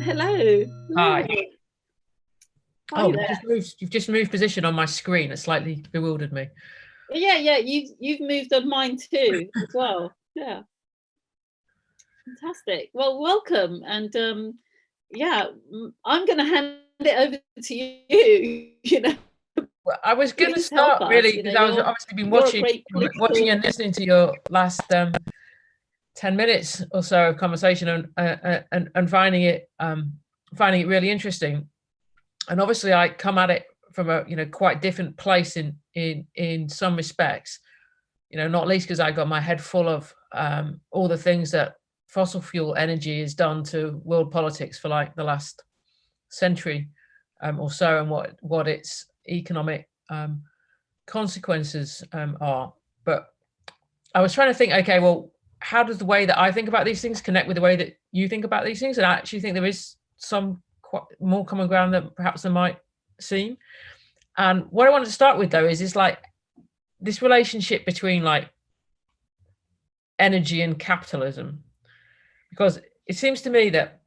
Hello. Hi. Hi there. You've just moved position on my screen. It slightly bewildered me. Yeah. You've moved on mine too as well. Yeah. Fantastic. Well, welcome. And yeah, I'm going to hand it over to you. Well, I was going to Please help start us. really because I was obviously been You're a great watching political. and listening to your last 10 minutes or so of conversation and finding it really interesting. And obviously, I come at it from a quite different place in some respects. Not least because I got my head full of all the things that fossil fuel energy has done to world politics for like the last century or so, and what its economic consequences are. But I was trying to think, okay, well, how does the way that I think about these things connect with the way that you think about these things? And I actually think there is some quite more common ground than perhaps there might seem. And what I wanted to start with, though, is like this relationship between like energy and capitalism, because it seems to me that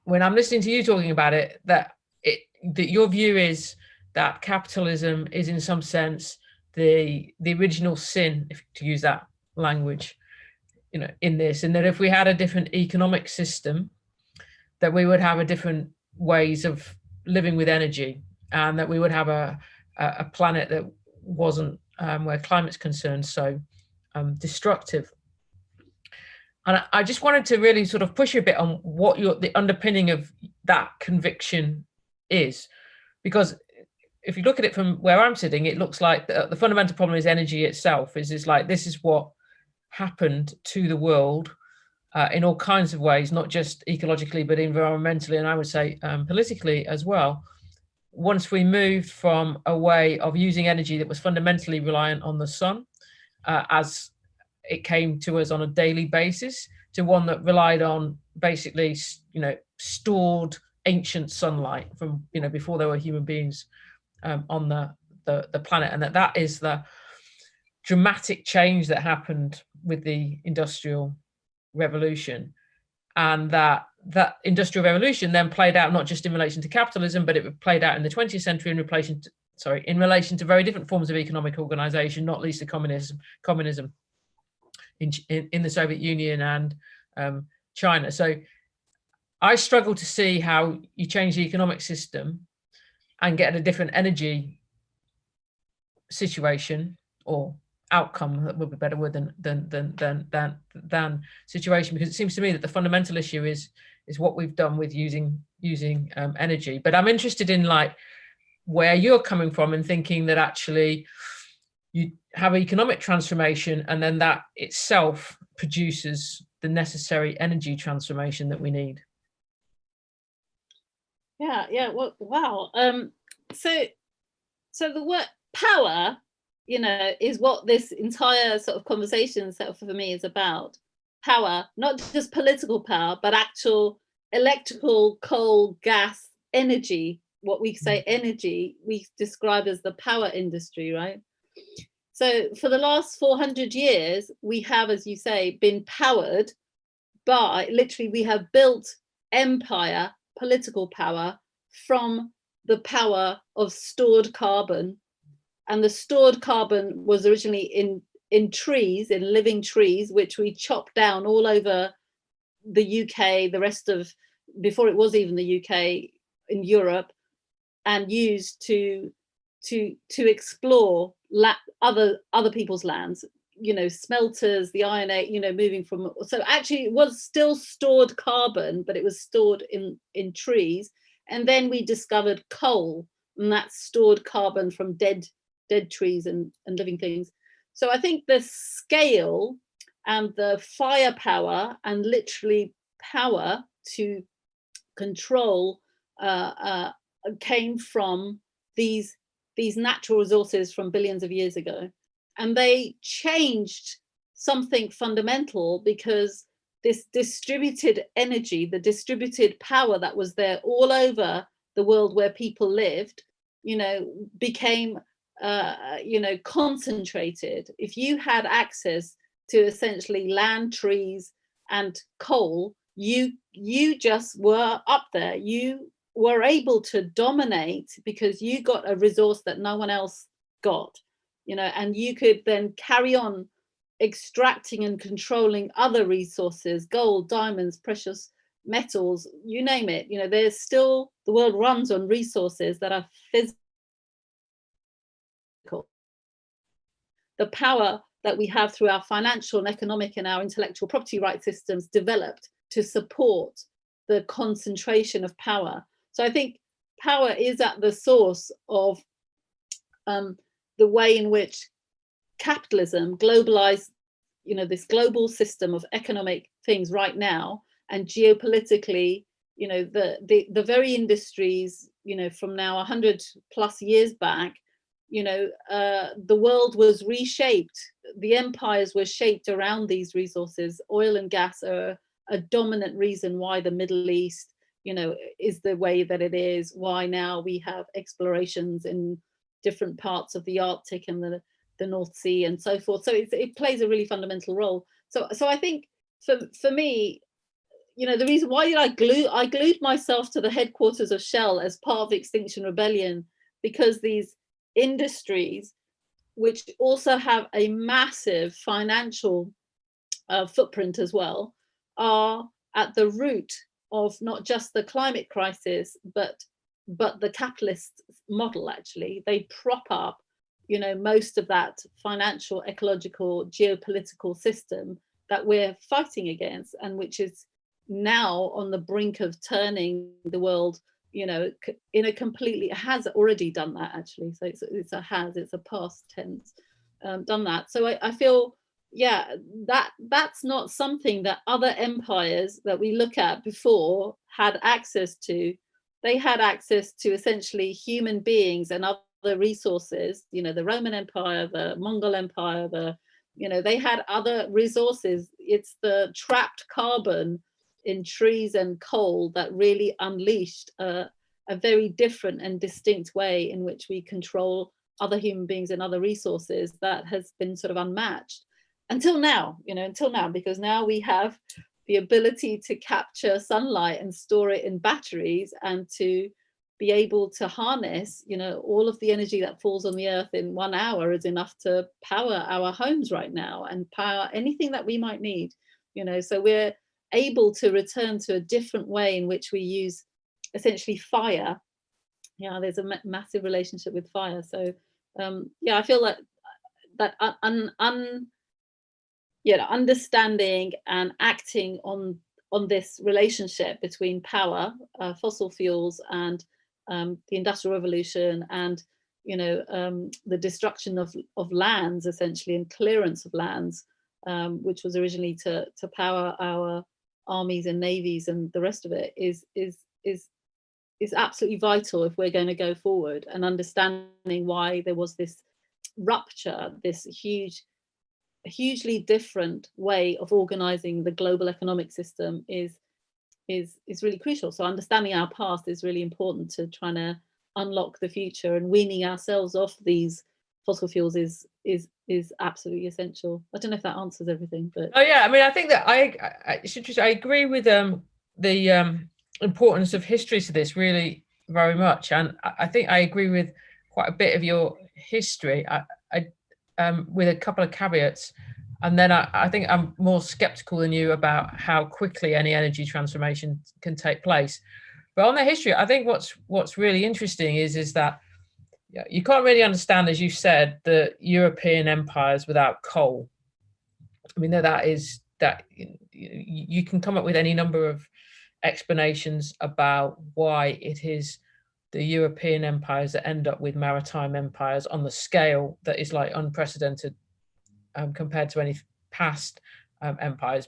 when I'm listening to you talking about it, that your view is that capitalism is in some sense the original sin, if to use that language, in this, and that if we had a different economic system, that we would have a different ways of living with energy, and that we would have a planet that wasn't where climate's concerned so destructive. And I just wanted to really sort of push you a bit on what the underpinning of that conviction is, because if you look at it from where I'm sitting, it looks like the fundamental problem is energy itself. Is like this is what happened to the world in all kinds of ways, not just ecologically, but environmentally, and I would say politically as well. Once we moved from a way of using energy that was fundamentally reliant on the sun, as it came to us on a daily basis, to one that relied on basically, stored ancient sunlight from, before there were human beings on the planet. And that is the dramatic change that happened with the Industrial Revolution. And that Industrial Revolution then played out not just in relation to capitalism, but it played out in the 20th century in relation to very different forms of economic organization, not least the communism in the Soviet Union and China. So I struggle to see how you change the economic system and get a different energy situation or outcome, that would be a better word than situation, because it seems to me that the fundamental issue is what we've done with using energy. But I'm interested in like where you're coming from and thinking that actually you have economic transformation and then that itself produces the necessary energy transformation that we need. Yeah. Well, wow. So the word power, is what this entire sort of conversation for me is about. Power, not just political power, but actual electrical, coal, gas, energy. What we say energy, we describe as the power industry, right? So for the last 400 years, we have, as you say, been powered by, literally, we have built empire, political power, from the power of stored carbon. And the stored carbon was originally in trees, in living trees, which we chopped down all over the UK, the rest of, before it was even the UK, in Europe, and used to explore other people's lands, smelters, the iron age, moving from, so actually it was still stored carbon, but it was stored in trees. And then we discovered coal, and that's stored carbon from dead trees and living things. So I think the scale and the firepower and literally power to control came from these natural resources from billions of years ago. And they changed something fundamental, because this distributed energy, the distributed power that was there all over the world where people lived, became concentrated. If you had access to essentially land, trees, and coal, you just were up there. You were able to dominate because you got a resource that no one else got, and you could then carry on extracting and controlling other resources, gold, diamonds, precious metals, you name it. There's still, the world runs on resources that are physical. The power that we have through our financial and economic and our intellectual property rights systems developed to support the concentration of power. So I think power is at the source of the way in which capitalism globalized, this global system of economic things right now, and geopolitically, the very industries, from now 100 plus years back, the world was reshaped. The empires were shaped around these resources. Oil and gas are a dominant reason why the Middle East, is the way that it is, why now we have explorations in different parts of the Arctic and the North Sea and so forth. So it plays a really fundamental role. So I think for me, the reason why I glued myself to the headquarters of Shell as part of Extinction Rebellion, because these industries, which also have a massive financial footprint as well, are at the root of not just the climate crisis, but the capitalist model. Actually, they prop up, most of that financial, ecological, geopolitical system that we're fighting against, and which is now on the brink of turning the world, in a completely, has already done that actually. So it's a past tense, done that. So I feel, that's not something that other empires that we look at before had access to. They had access to essentially human beings and other resources, the Roman Empire, the Mongol Empire, they had other resources. It's the trapped carbon in trees and coal that really unleashed a very different and distinct way in which we control other human beings and other resources that has been sort of unmatched until now, because now we have the ability to capture sunlight and store it in batteries, and to be able to harness, all of the energy that falls on the earth in 1 hour is enough to power our homes right now and power anything that we might need, so we're able to return to a different way in which we use essentially fire. There's a massive relationship with fire. So I feel that understanding and acting on this relationship between power, fossil fuels, and the Industrial Revolution, and the destruction of lands, essentially, and clearance of lands, which was originally to power our armies and navies and the rest of it, is absolutely vital if we're going to go forward. And understanding why there was this rupture, this hugely different way of organizing the global economic system is really crucial. So understanding our past is really important to trying to unlock the future, and weaning ourselves off these fossil fuels is absolutely essential. I don't know if that answers everything, but I think that I agree with the importance of history to this really very much, and I think I agree with quite a bit of your history. With a couple of caveats, and then I think I'm more skeptical than you about how quickly any energy transformation can take place. But on the history, I think what's really interesting is that you can't really understand, as you said, the European empires without coal. I mean, that you can come up with any number of explanations about why it is the European empires that end up with maritime empires on the scale that is like unprecedented compared to any past empires.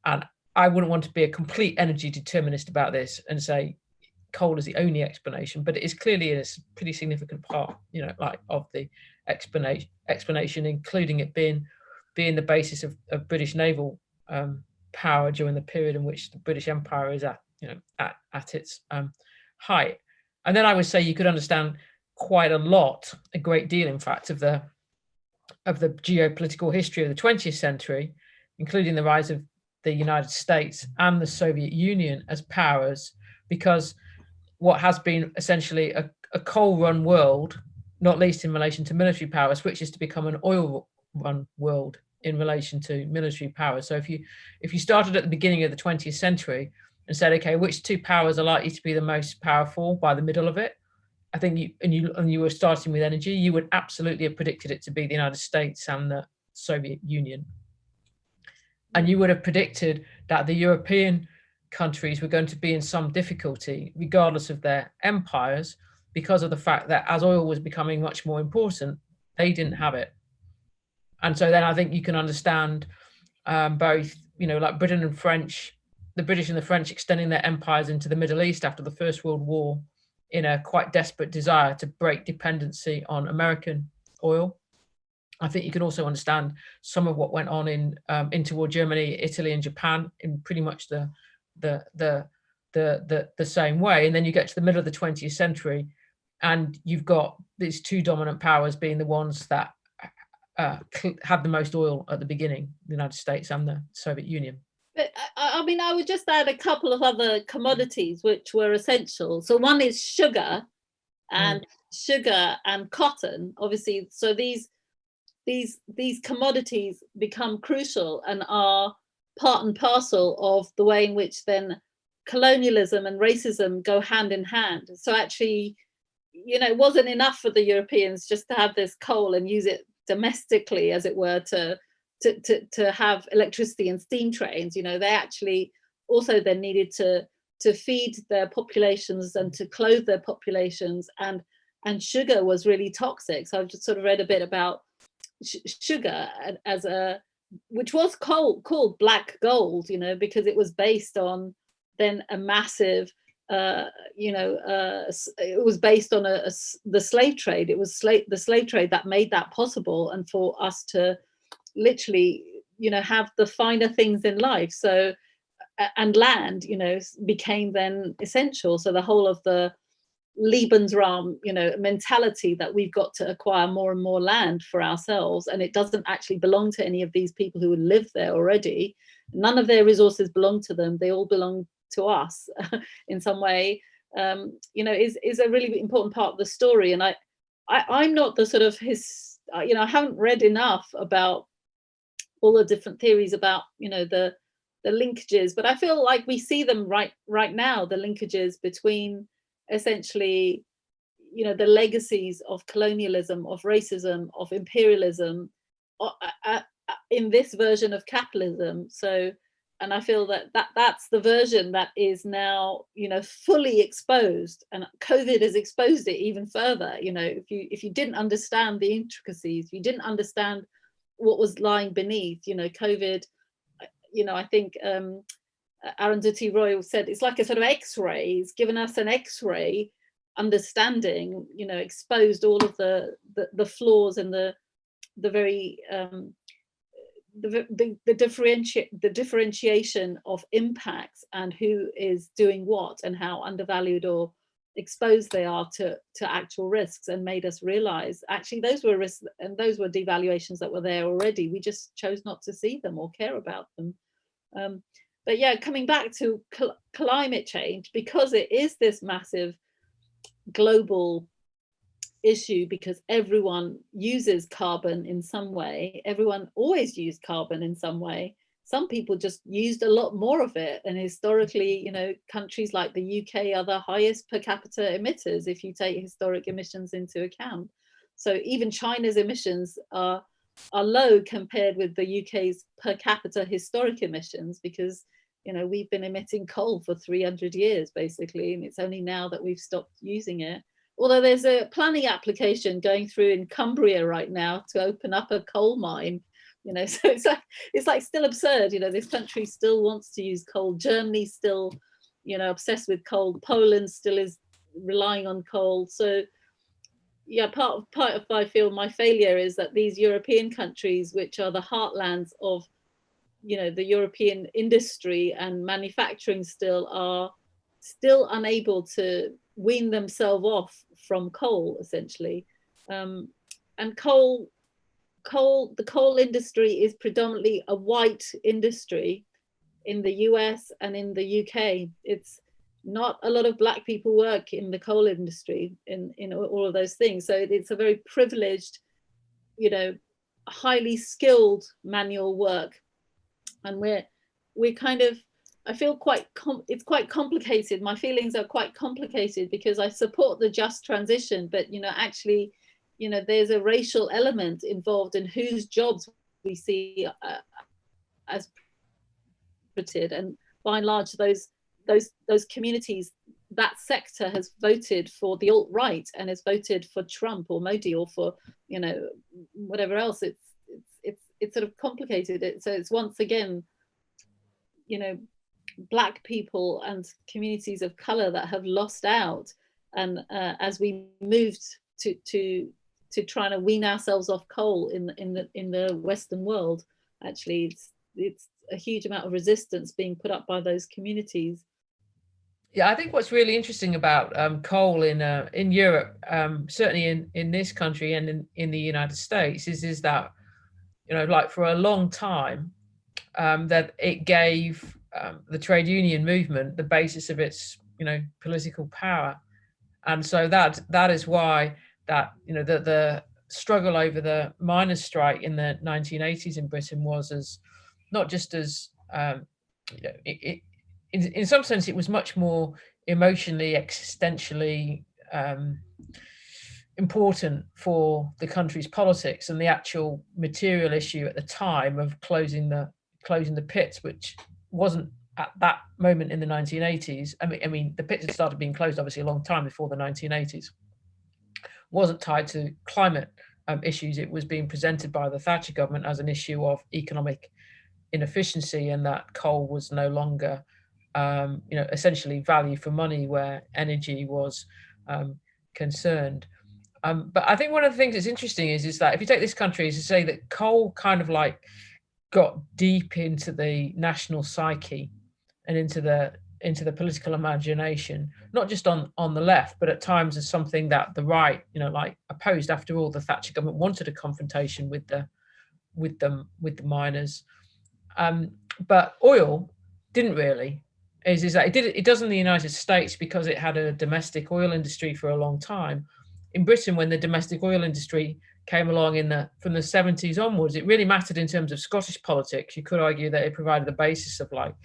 And I wouldn't want to be a complete energy determinist about this and say coal is the only explanation, but it is clearly a pretty significant part, of the explanation, including it being the basis of British naval power during the period in which the British Empire is at its height. And then I would say you could understand quite a great deal, in fact, of the geopolitical history of the 20th century, including the rise of the United States and the Soviet Union as powers, because what has been essentially a coal-run world, not least in relation to military power, switches to become an oil-run world in relation to military power. So if you started at the beginning of the 20th century and said, okay, which two powers are likely to be the most powerful by the middle of it, I think you were starting with energy, you would absolutely have predicted it to be the United States and the Soviet Union. And you would have predicted that the European countries were going to be in some difficulty, regardless of their empires, because of the fact that as oil was becoming much more important, they didn't have it. And so then I think you can understand both, like Britain and the British and the French extending their empires into the Middle East after the First World War in a quite desperate desire to break dependency on American oil. I think you can also understand some of what went on in interwar Germany, Italy, and Japan in pretty much the same way. And then you get to the middle of the 20th century, and you've got these two dominant powers being the ones that had the most oil at the beginning, the United States and the Soviet Union. But I mean, I would just add a couple of other commodities which were essential. So one is sugar and cotton, obviously. So these commodities become crucial and are part and parcel of the way in which then colonialism and racism go hand in hand. So actually, it wasn't enough for the Europeans just to have this coal and use it domestically, as it were, to have electricity and steam trains. They actually also then needed to feed their populations and to clothe their populations, and sugar was really toxic. So I've just sort of read a bit about sugar which was called black gold, because it was based on then a massive it was based on the slave trade. It was the slave trade that made that possible, and for us to literally have the finer things in life. So and land became then essential. So the whole of the Lebensraum mentality that we've got to acquire more and more land for ourselves, and it doesn't actually belong to any of these people who live there already. None of their resources belong to them, they all belong to us in some way, is a really important part of the story. And I'm not the sort of I haven't read enough about all the different theories about the linkages, but I feel like we see them right now, the linkages between essentially the legacies of colonialism, of racism, of imperialism in this version of capitalism. So, and I feel that's the version that is now fully exposed, and COVID has exposed it even further. If you didn't understand the intricacies, if you didn't understand what was lying beneath, COVID, I think Arundhati Roy said it's like a sort of X-ray. It's given us an X-ray understanding, exposed all of the flaws and the very the differentiation of impacts and who is doing what and how undervalued or exposed they are to actual risks, and made us realize actually those were risks and those were devaluations that were there already. We just chose not to see them or care about them. But yeah, coming back to climate change, because it is this massive global issue, because everyone uses carbon in some way. Everyone always used carbon in some way. Some people just used a lot more of it. And historically, countries like the UK are the highest per capita emitters if you take historic emissions into account. So even China's emissions are low compared with the UK's per capita historic emissions, because we've been emitting coal for 300 years basically, and it's only now that we've stopped using it. Although there's a planning application going through in Cumbria right now to open up a coal mine, so it's like still absurd. This country still wants to use coal. Germany's still, obsessed with coal. Poland still is relying on coal. So yeah, part of I feel my failure is that these European countries, which are the heartlands of the European industry and manufacturing, are still unable to wean themselves off from coal, essentially. And the coal industry is predominantly a white industry. in the US and in the UK. It's not a lot of Black people work in the coal industry, in all of those things. So it's a very privileged, you know, highly skilled manual work. And we're kind of, I feel it's quite complicated. My feelings are quite complicated because I support the just transition, but, you know, actually, you know, there's a racial element involved in whose jobs we see as protected. And by and large, those communities, that sector has voted for the alt-right and has voted for Trump or Modi or for, you know, whatever else. It's sort of complicated. So it's once again, you know, Black people and communities of color that have lost out. And as we moved to trying to wean ourselves off coal in the Western world, actually it's a huge amount of resistance being put up by those communities. Yeah, I think what's really interesting about coal in Europe, certainly in this country and in the United States, is that, you know, like for a long time, that it gave the trade union movement the basis of its, you know, political power. And so that is why that, you know, the struggle over the miners' strike in the 1980s in Britain was as not just as you know, in some sense it was much more emotionally, existentially important for the country's politics and the actual material issue at the time of closing the pits, which wasn't at that moment in the 1980s. I mean, the pits had started being closed obviously a long time before the 1980s. Wasn't tied to climate issues. It was being presented by the Thatcher government as an issue of economic inefficiency, and that coal was no longer, you know, essentially value for money where energy was concerned. But I think one of the things that's interesting is that if you take this country, is to say that coal kind of like got deep into the national psyche and into the political imagination, not just on the left, but at times as something that the right, you know, like opposed. After all, the Thatcher government wanted a confrontation with the miners, but oil didn't really. Is that it does in the United States because it had a domestic oil industry for a long time. In Britain, when the domestic oil industry came along from the 70s onwards, it really mattered in terms of Scottish politics. You could argue that it provided the basis of like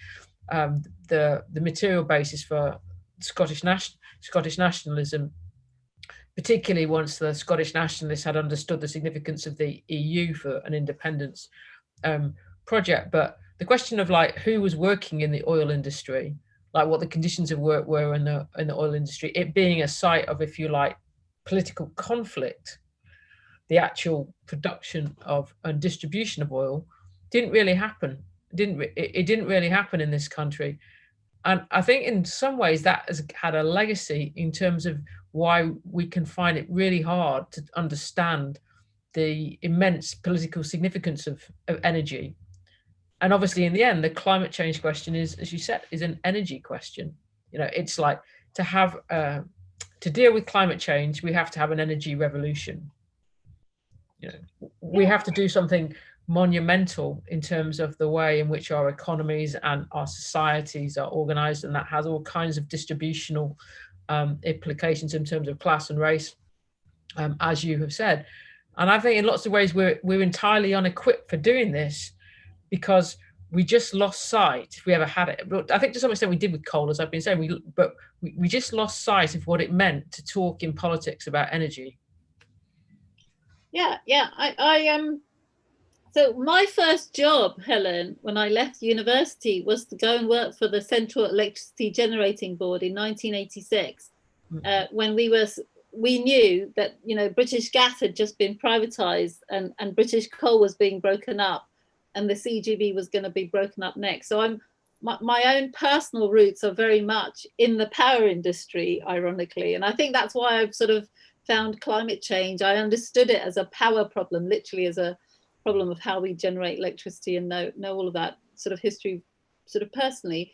the material basis for Scottish nationalism, particularly once the Scottish nationalists had understood the significance of the EU for an independence project. But the question of like who was working in the oil industry, like what the conditions of work were in the oil industry, it being a site of, if you like, political conflict, the actual production of and distribution of oil didn't really happen. It didn't really happen in this country. And I think in some ways that has had a legacy in terms of why we can find it really hard to understand the immense political significance of energy. And obviously in the end, the climate change question is, as you said, is an energy question. You know, it's like to have to deal with climate change, we have to have an energy revolution. You know, we have to do something monumental in terms of the way in which our economies and our societies are organized, and that has all kinds of distributional implications in terms of class and race, as you have said. And I think in lots of ways we're entirely unequipped for doing this because we just lost sight, if we ever had it. But I think to some extent we did with coal, as I've been saying, but we just lost sight of what it meant to talk in politics about energy. Yeah, so my first job, Helen, when I left university was to go and work for the Central Electricity Generating Board in 1986, when we knew that, you know, British gas had just been privatized and British coal was being broken up, and the CGB was going to be broken up next. So my own personal roots are very much in the power industry, ironically. And I think that's why I've sort of found climate change. I understood it as a power problem, literally as a problem of how we generate electricity, and know all of that sort of history sort of personally.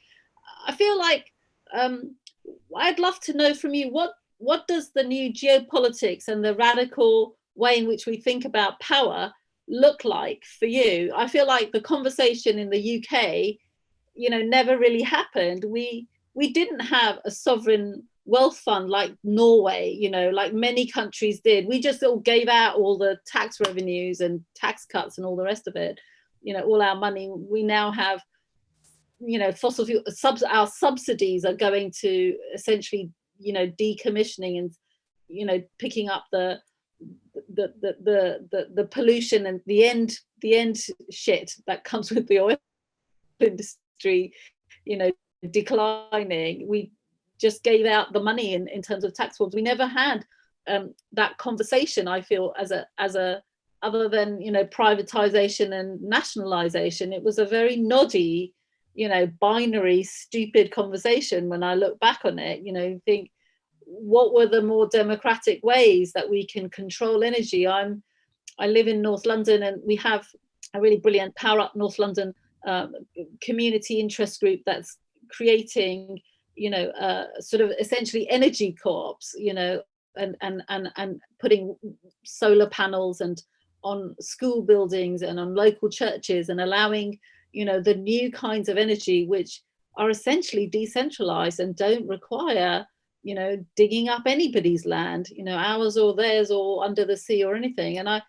I feel like I'd love to know from you, what does the new geopolitics and the radical way in which we think about power look like for you? I feel like the conversation in the UK never really happened. We didn't have a sovereign wealth fund like Norway, like many countries did. We just all gave out all the tax revenues and tax cuts and all the rest of it, all our money. We now have, fossil fuel our subsidies are going to essentially, decommissioning and, picking up the pollution and the end shit that comes with the oil industry, declining. We just gave out the money in terms of tax reforms. We never had that conversation, I feel, as a other than privatization and nationalization. It was a very noddy, binary, stupid conversation. When I look back on it, think, what were the more democratic ways that we can control energy? I live in North London, and we have a really brilliant Power Up North London community interest group that's creating, sort of essentially energy co-ops, and putting solar panels and on school buildings and on local churches, and allowing, the new kinds of energy which are essentially decentralized and don't require, digging up anybody's land, ours or theirs or under the sea or anything. And I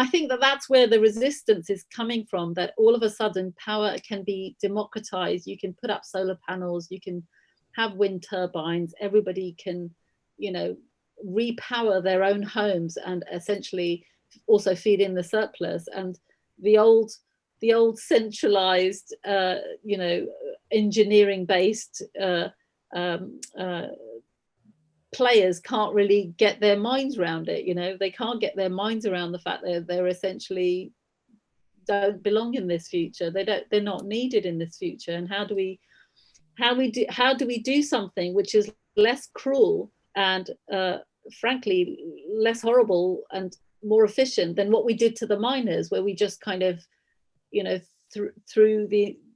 think that that's where the resistance is coming from, that all of a sudden power can be democratized. You can put up solar panels, you can have wind turbines, everybody can, repower their own homes and essentially also feed in the surplus. And the old centralized, engineering based players can't really get their minds around it. They can't get their minds around the fact that they're essentially don't belong in this future. They're not needed in this future. And how do we do something which is less cruel and frankly less horrible and more efficient than what we did to the miners, where we just kind of, threw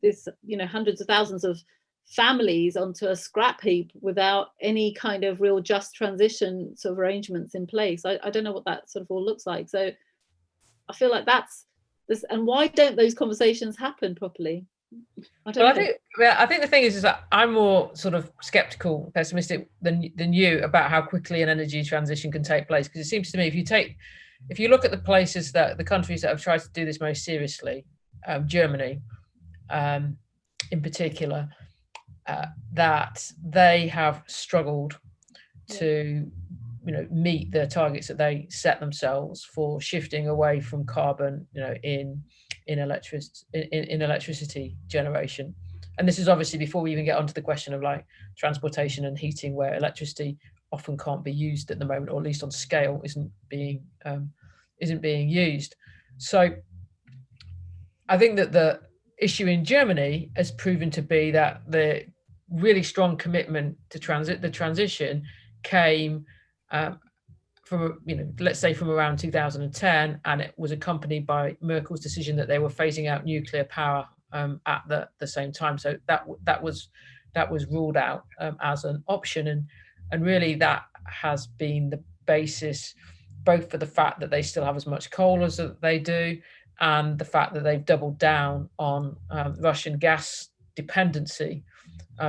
this hundreds of thousands of families onto a scrap heap without any kind of real just transition sort of arrangements in place. I don't know what that sort of all looks like. So I feel like that's this. And why don't those conversations happen properly? I think the thing is that I'm more sort of skeptical, pessimistic than you about how quickly an energy transition can take place. Because it seems to me, if you look at the countries that have tried to do this most seriously, Germany in particular, that they have struggled to meet the targets that they set themselves for shifting away from carbon in electricity generation. And this is obviously before we even get onto the question of like transportation and heating, where electricity often can't be used at the moment, or at least on scale isn't being used. So I think that the issue in Germany has proven to be that the really strong commitment to the transition came from, let's say from around 2010, and it was accompanied by Merkel's decision that they were phasing out nuclear power at the same time. So that was ruled out as an option, and really that has been the basis both for the fact that they still have as much coal as they do, and the fact that they've doubled down on Russian gas dependency,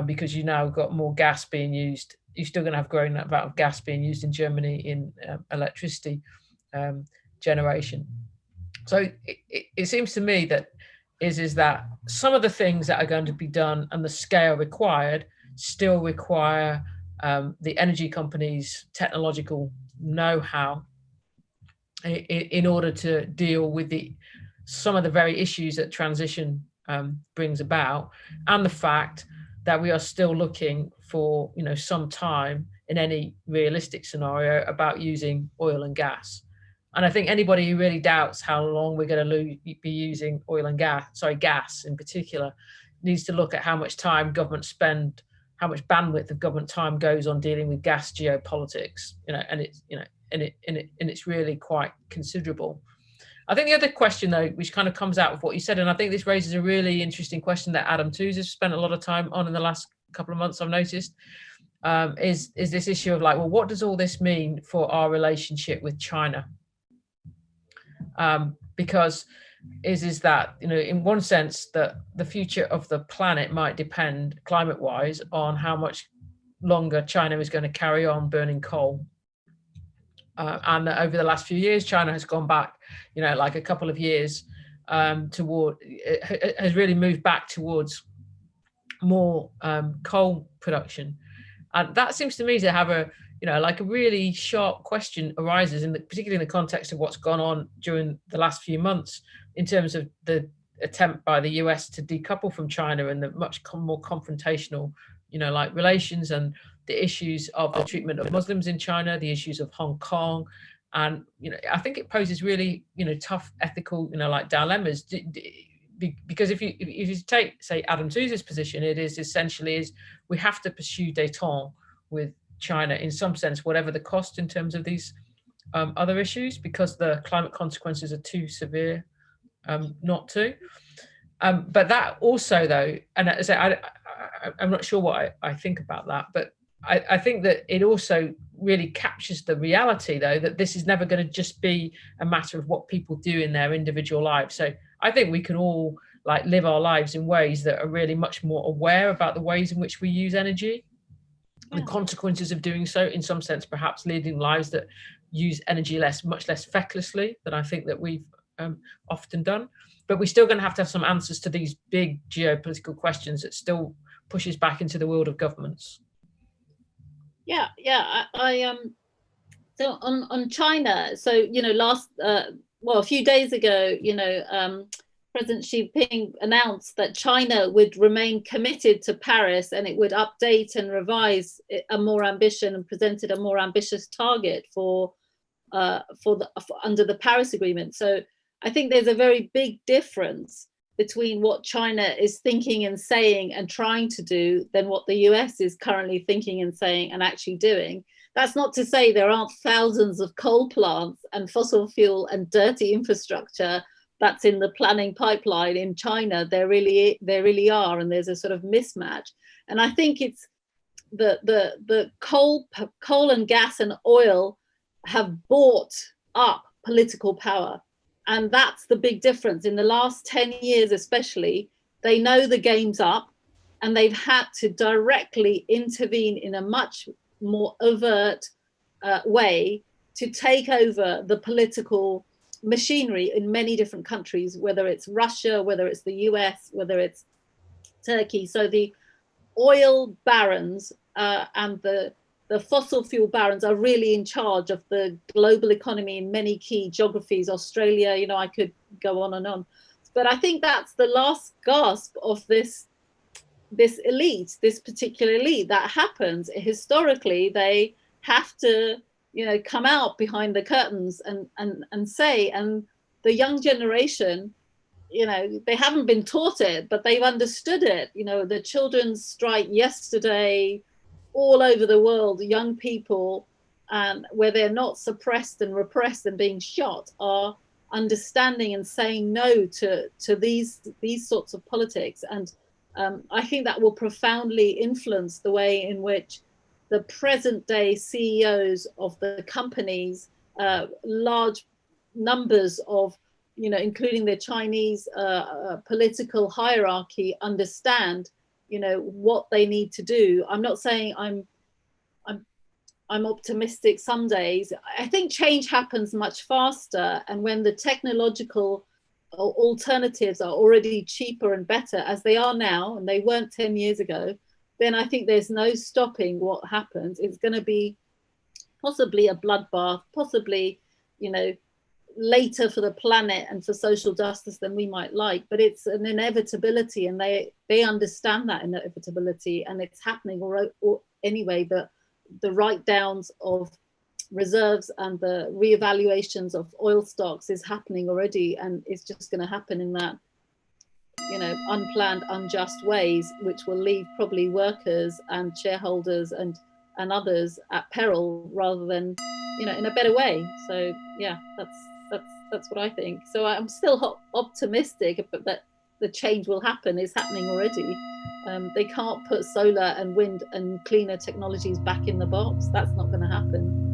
because you now got more gas being used. You're still going to have growing amount of gas being used in Germany in electricity generation. So it seems to me that is that some of the things that are going to be done and the scale required still require the energy companies' technological know-how in order to deal with some of the very issues that transition brings about, and the fact that we are still looking for some time in any realistic scenario about using oil and gas. And I think anybody who really doubts how long we're going to be using gas in particular, needs to look at how much time government spend, how much bandwidth of government time goes on dealing with gas geopolitics, and it's really quite considerable. I think the other question, though, which kind of comes out of what you said, and I think this raises a really interesting question that Adam Tooze has spent a lot of time on in the last couple of months, I've noticed, is this issue of like, well, what does all this mean for our relationship with China? Because is that, you know, in one sense that the future of the planet might depend climate wise on how much longer China is going to carry on burning coal. And over the last few years, China has gone back, you know, like a couple of years has really moved back towards more coal production. And that seems to me to have a, you know, like a really sharp question arises, particularly in the context of what's gone on during the last few months in terms of the attempt by the US to decouple from China and the much more confrontational, you know, like relations and the issues of the treatment of Muslims in China, the issues of Hong Kong. And, you know, I think it poses really, you know, tough ethical, you know, like dilemmas. Because if you take, say, Adam Tooze's position, it is essentially is we have to pursue détente with China in some sense, whatever the cost in terms of these other issues, because the climate consequences are too severe not to. But that also, though, and as I'm not sure what I think about that, but I think that it also really captures the reality, though, that this is never going to just be a matter of what people do in their individual lives. So I think we can all like live our lives in ways that are really much more aware about the ways in which we use energy, the consequences of doing so, in some sense, perhaps leading lives that use energy much less fecklessly than I think that we've often done. But we're still going to have some answers to these big geopolitical questions that still pushes back into the world of governments. I so on China, so, you know, a few days ago, you know, President Xi Jinping announced that China would remain committed to Paris and it would update and revise and presented a more ambitious target for under the Paris Agreement. So I think there's a very big difference between what China is thinking and saying and trying to do than what the US is currently thinking and saying and actually doing. That's not to say there aren't thousands of coal plants and fossil fuel and dirty infrastructure that's in the planning pipeline in China. There really are, and there's a sort of mismatch. And I think it's the coal and gas and oil have bought up political power. And that's the big difference. In the last 10 years, especially, they know the game's up and they've had to directly intervene in a much more overt way to take over the political machinery in many different countries, whether it's Russia, whether it's the US, whether it's Turkey. So the oil barons and the fossil fuel barons are really in charge of the global economy in many key geographies. Australia, you know, I could go on and on. But I think that's the last gasp of this elite, this particular elite. That happens historically. They have to, you know, come out behind the curtains and say, and the young generation, you know, they haven't been taught it, but they've understood it. You know, the children's strike yesterday, all over the world, young people, where they're not suppressed and repressed and being shot, are understanding and saying no to these sorts of politics. And I think that will profoundly influence the way in which the present day CEOs of the companies, large numbers of, you know, including the Chinese political hierarchy, understand, you know, what they need to do. I'm not saying I'm optimistic some days. I think change happens much faster, and when the technological alternatives are already cheaper and better, as they are now, and they weren't 10 years ago, then I think there's no stopping what happens. It's going to be possibly a bloodbath, possibly, you know, later for the planet and for social justice than we might like, but it's an inevitability, and they understand that inevitability, and it's happening or anyway. The write-downs of reserves and the reevaluations of oil stocks is happening already, and it's just going to happen in that, you know, unplanned, unjust ways, which will leave probably workers and shareholders and others at peril rather than, you know, in a better way. So yeah, that's what I think. So I'm still optimistic that the change will happen. Is happening already. They can't put solar and wind and cleaner technologies back in the box. That's not going to happen.